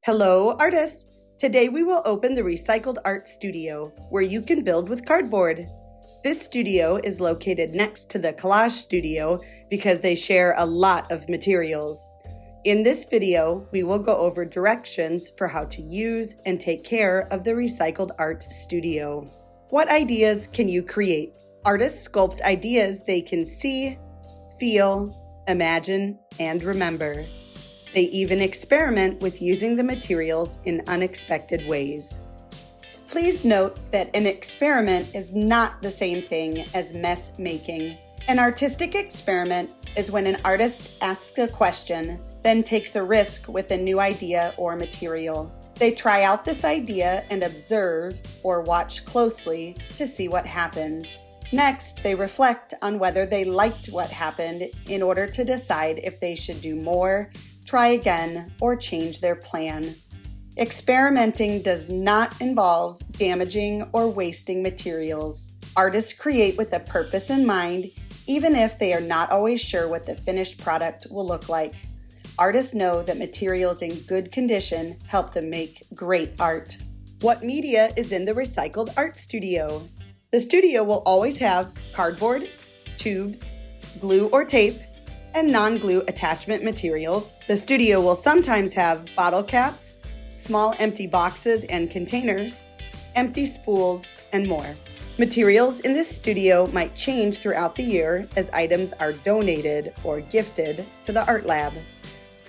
Hello, artists! Today we will open the Recycled Art Studio, where you can build with cardboard. This studio is located next to the Collage Studio because they share a lot of materials. In this video, we will go over directions for how to use and take care of the Recycled Art Studio. What ideas can you create? Artists sculpt ideas they can see, feel, imagine, and remember. They even experiment with using the materials in unexpected ways. Please note that an experiment is not the same thing as mess making. An artistic experiment is when an artist asks a question, then takes a risk with a new idea or material. They try out this idea and observe or watch closely to see what happens. Next, they reflect on whether they liked what happened in order to decide if they should do more, try again, or change their plan. Experimenting does not involve damaging or wasting materials. Artists create with a purpose in mind, even if they are not always sure what the finished product will look like. Artists know that materials in good condition help them make great art. What media is in the Recycled Art Studio? The studio will always have cardboard, tubes, glue or tape, and non-glue attachment materials. The studio will sometimes have bottle caps, small empty boxes and containers, empty spools, and more. Materials in this studio might change throughout the year as items are donated or gifted to the art lab.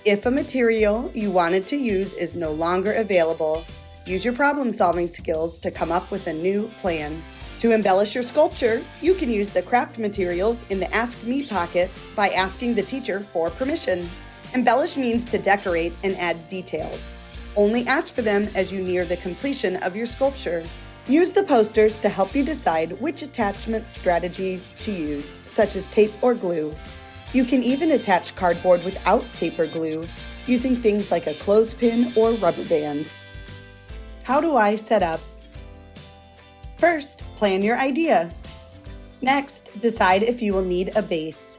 If a material you wanted to use is no longer available, use your problem-solving skills to come up with a new plan. To embellish your sculpture, you can use the craft materials in the Ask Me pockets by asking the teacher for permission. Embellish means to decorate and add details. Only ask for them as you near the completion of your sculpture. Use the posters to help you decide which attachment strategies to use, such as tape or glue. You can even attach cardboard without tape or glue, using things like a clothespin or rubber band. How do I set up? First, plan your idea. Next, decide if you will need a base.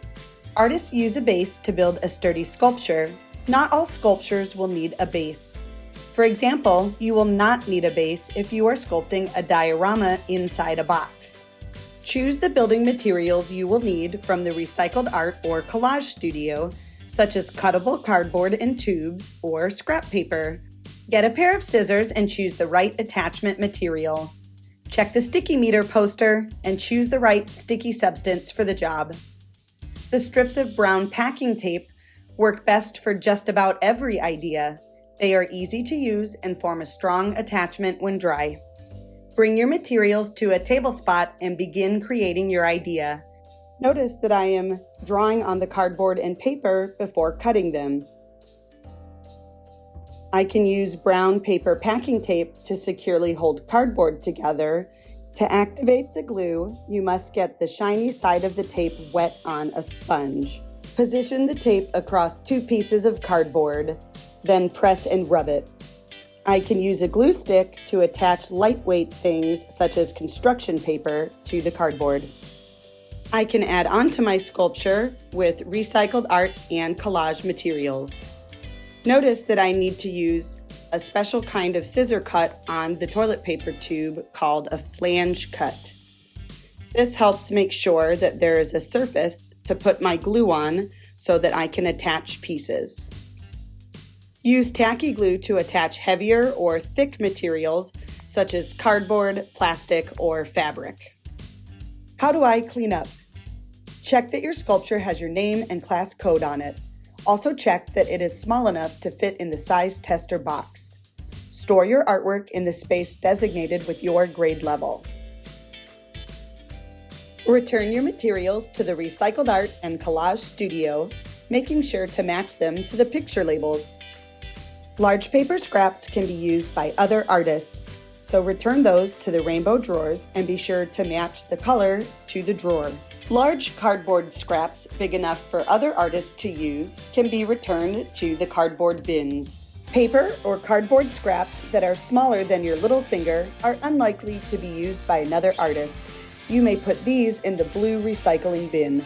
Artists use a base to build a sturdy sculpture. Not all sculptures will need a base. For example, you will not need a base if you are sculpting a diorama inside a box. Choose the building materials you will need from the Recycled Art or Collage Studio, such as cuttable cardboard and tubes or scrap paper. Get a pair of scissors and choose the right attachment material. Check the sticky meter poster and choose the right sticky substance for the job. The strips of brown packing tape work best for just about every idea. They are easy to use and form a strong attachment when dry. Bring your materials to a table spot and begin creating your idea. Notice that I am drawing on the cardboard and paper before cutting them. I can use brown paper packing tape to securely hold cardboard together. To activate the glue, you must get the shiny side of the tape wet on a sponge. Position the tape across two pieces of cardboard, then press and rub it. I can use a glue stick to attach lightweight things such as construction paper to the cardboard. I can add onto my sculpture with recycled art and collage materials. Notice that I need to use a special kind of scissor cut on the toilet paper tube called a flange cut. This helps make sure that there is a surface to put my glue on so that I can attach pieces. Use tacky glue to attach heavier or thick materials such as cardboard, plastic, or fabric. How do I clean up? Check that your sculpture has your name and class code on it. Also check that it is small enough to fit in the size tester box. Store your artwork in the space designated with your grade level. Return your materials to the Recycled Art and Collage Studio, making sure to match them to the picture labels. Large paper scraps can be used by other artists, so return those to the rainbow drawers and be sure to match the color to the drawer. Large cardboard scraps big enough for other artists to use can be returned to the cardboard bins. Paper or cardboard scraps that are smaller than your little finger are unlikely to be used by another artist. You may put these in the blue recycling bin.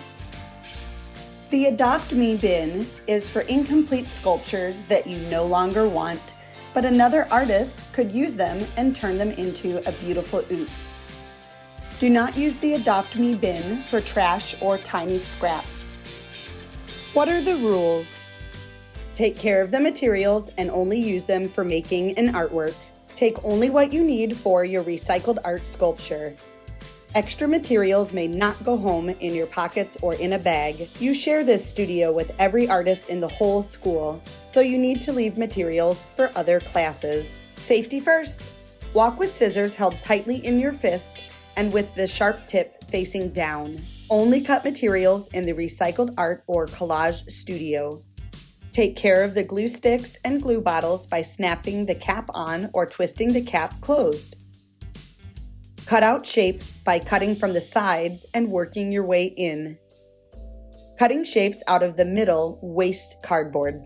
The Adopt Me bin is for incomplete sculptures that you no longer want. but another artist could use them and turn them into a beautiful oops. Do not use the Adopt Me bin for trash or tiny scraps. What are the rules? Take care of the materials and only use them for making an artwork. Take only what you need for your recycled art sculpture. Extra materials may not go home in your pockets or in a bag. You share this studio with every artist in the whole school, so you need to leave materials for other classes. Safety first. Walk with scissors held tightly in your fist and with the sharp tip facing down. Only cut materials in the recycled art or collage studio. Take care of the glue sticks and glue bottles by snapping the cap on or twisting the cap closed. Cut out shapes by cutting from the sides and working your way in. Cutting shapes out of the middle waste cardboard.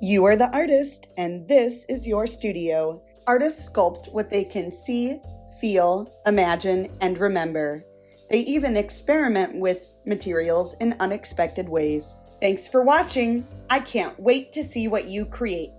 You are the artist, and this is your studio. Artists sculpt what they can see, feel, imagine, and remember. They even experiment with materials in unexpected ways. Thanks for watching. I can't wait to see what you create.